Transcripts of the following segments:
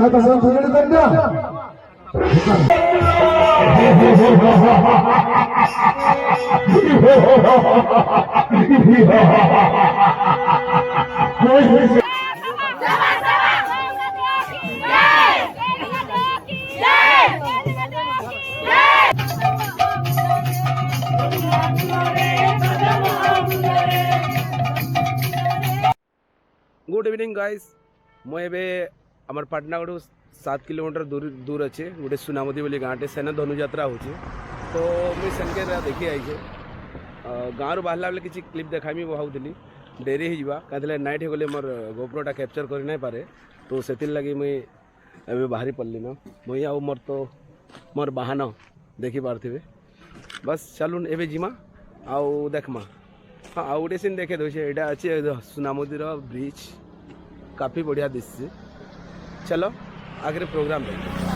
हाथ असा पुढे कर द्या गुड इवनिंग गाइस मुझे आमर पाटनागढ़ 7 किलोमीटर दूर अच्छे गोटे सुनामती बोली गाँटे सेना धनुजात्रा हो तो मुझे सेनके देखी आई गाँव बाहर बेले किसी क्लिप देखामी भावुली डेरी हो कहीं नाइट हो गले मोर गोप्रोटा कैप्चर कर नहीं पारे तो से लगी मुझे बाहरी पड़ली न मुई आउ मोर तो मोर बाहन देखी पारे बस चलून एवं जीमा आउ देखमा हाँ आउ गोटे सीन देखे दूसरे यहाँ अच्छे सुनामुदी ब्रिज काफ़ी बढ़िया दिशे चलो आगे प्रोग्राम देखें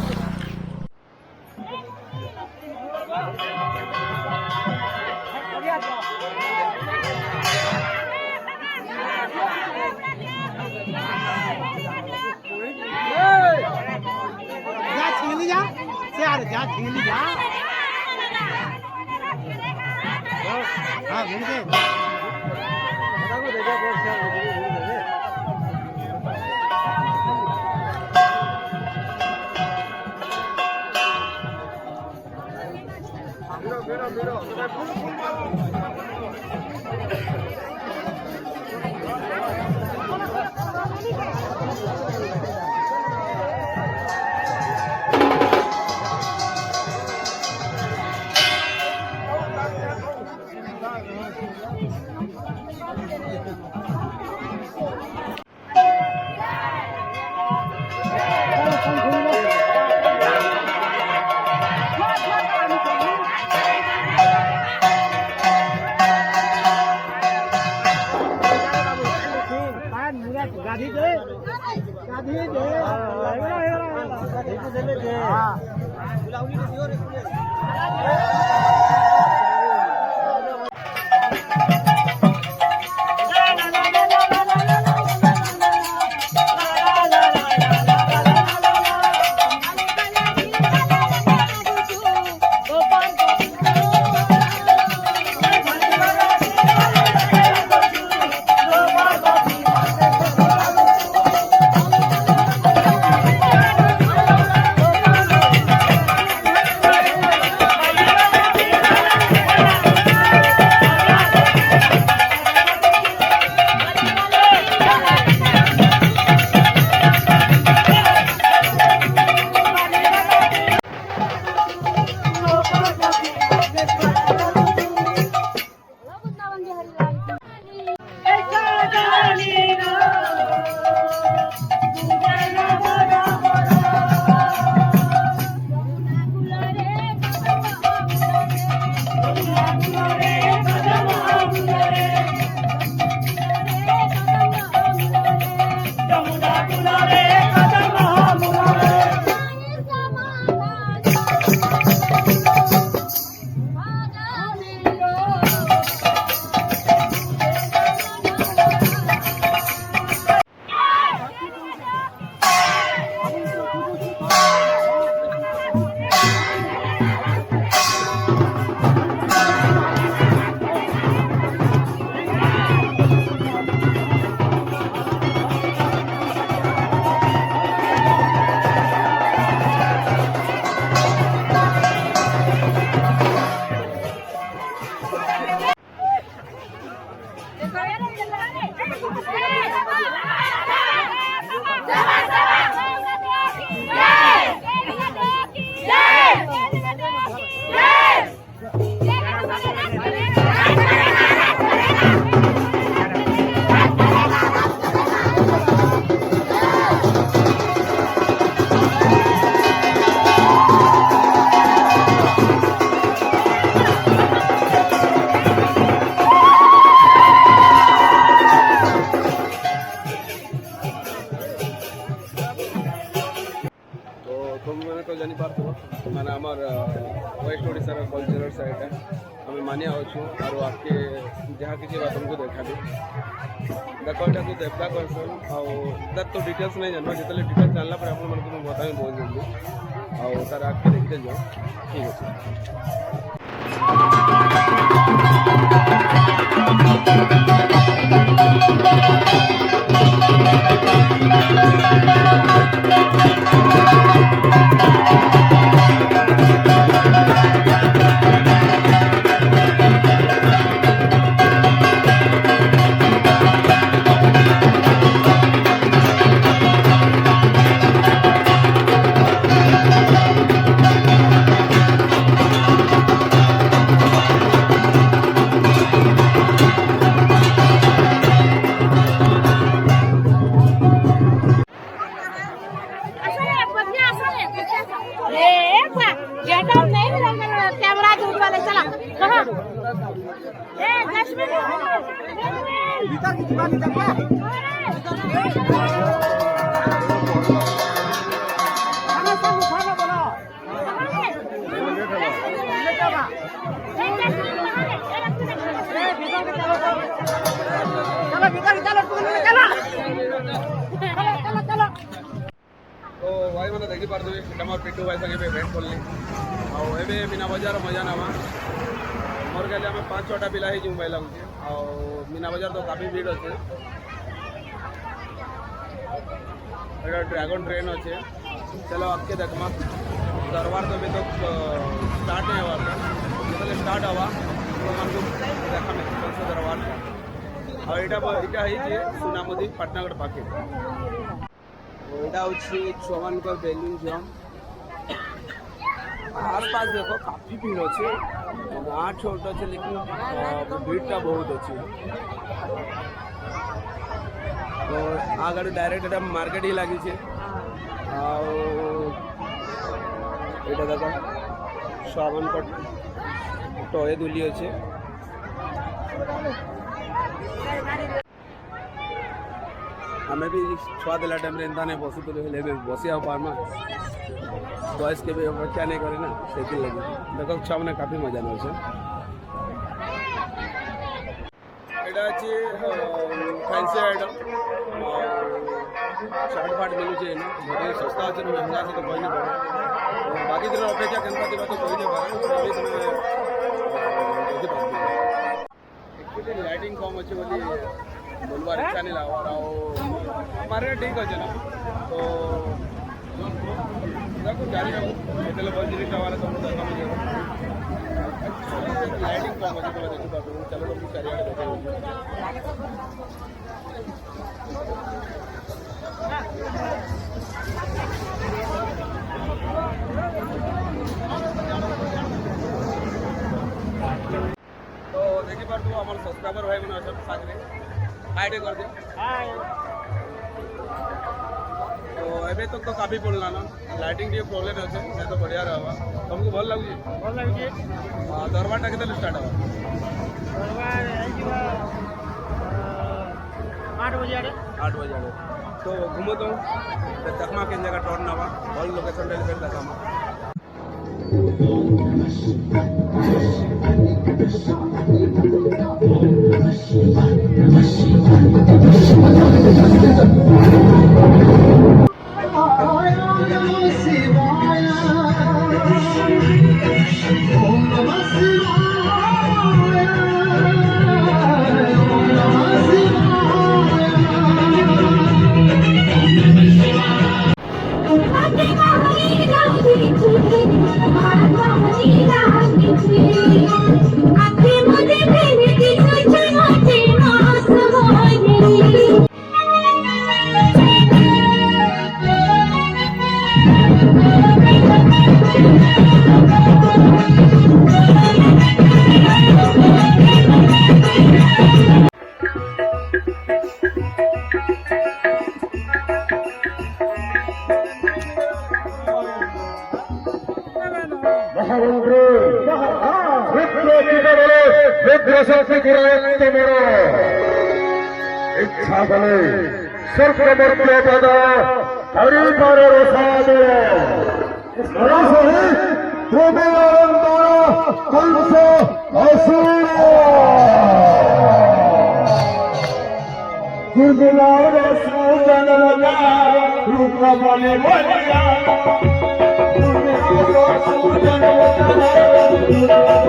तुमने तो जानी पार्थ मैंने आमर वेस्ट ओडिशार कल्चरल साइड आम मानिया अच्छु और आपके जहाँ किसी बात तुमको देखा भी देखो यहाँ तो देवता करसन आर तो डिटेल्स नहीं जानवा जो डिटेल्स जानला पर आप मैं बताएं बहुत जल्दी और तार आगे देखते जाओ ठीक है। तो भाई मैंने देखी पार्थ मोर पिट्टू भाई संगे इवेंट खोलनी आवे मीना बजार मजा नामा मोर गले आम 5-6टा पिला ही मोबाइल लगे मीना बजार तो काफी भीड़ अच्छे ड्रैगन ट्रेन अच्छे चलो आपके देखमा दरबार तो अभी तक स्टार्ट नहीं हुआ जो स्टार्ट हवा तो हमको देखा से दरबार और यहाँ सुनामुदी पाटनागढ़ पाखे यहाँ हूँ छुआमान बेलून जम आसपास देखो काफी भीड़ अच्छे गाँ छोट अच्छे लेकिन भीड़टा बहुत अच्छे तो आगे डायरेक्ट मार्केट ही लगी এটা देखो छुआमान टय दुली अच्छे आम भी छुआ देला टाइम एंता नहीं बसुले बसी आ पार्मा बयस के भी अपेक्षा नहीं करे ना से लगे देख छुआ मैंने काफी मजा नौ फैंसी आइटम शार्ट फाट मिलूचे बहुत सस्ता अच्छे महंगा अच्छे तो कही नहीं पड़े बाकी दिन अपेक्षा के तो कही नहीं पारे एक्चुअली लाइटिंग कम अच्छे बोली बोलवार इच्छा नहीं लगा मार्केट ठीक अच्छे ना तो देखो जारी रखो बहुत जिनिस वाला सब लाइटिंग कम अच्छे तो देखी पार्थ चलो तुमको चारियाड़े तो देखी पार्थ हमारे सब्सक्राइबर भाई मैंने अच्छा साथ हाई कर दे तो अभी तक तो काफी पड़ना ना लाइटिंग टे प्रोब्लेम अच्छे नहीं तो बढ़िया रहा तुमको भल लगे दरबार टा के स्टार्ट हवा 8 बजे तो घूमो तो देखमा के जगह टर्न हवा भल लोकेशन डेलीवेट देखा इच्छा बले स्वर्ग मर्त्य पद हरिपर रसाद कंस असुर दुर्गुलाव सूचन लगा रूप बने बलिया दुर्गुलाव सूचन लगा रूप बने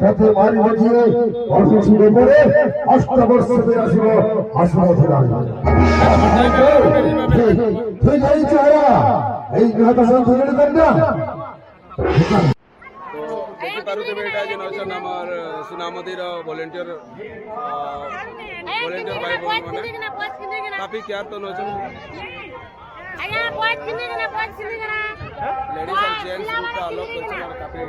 পথে মারি বাজিয়ে অসুস্থ করে অষ্টবর্ষ আসিব আসিব তুই যাই চারা এই কথা ধরে দেন না দেখি পারুথেবে এটা যে নজন আমার সুনামদির ভলেন্টিয়ার ভাই বোন মানে কাফি কেয়ার তো নজন लेडीज और जेंट्स ग्रुप का अलग कल्चर और काफी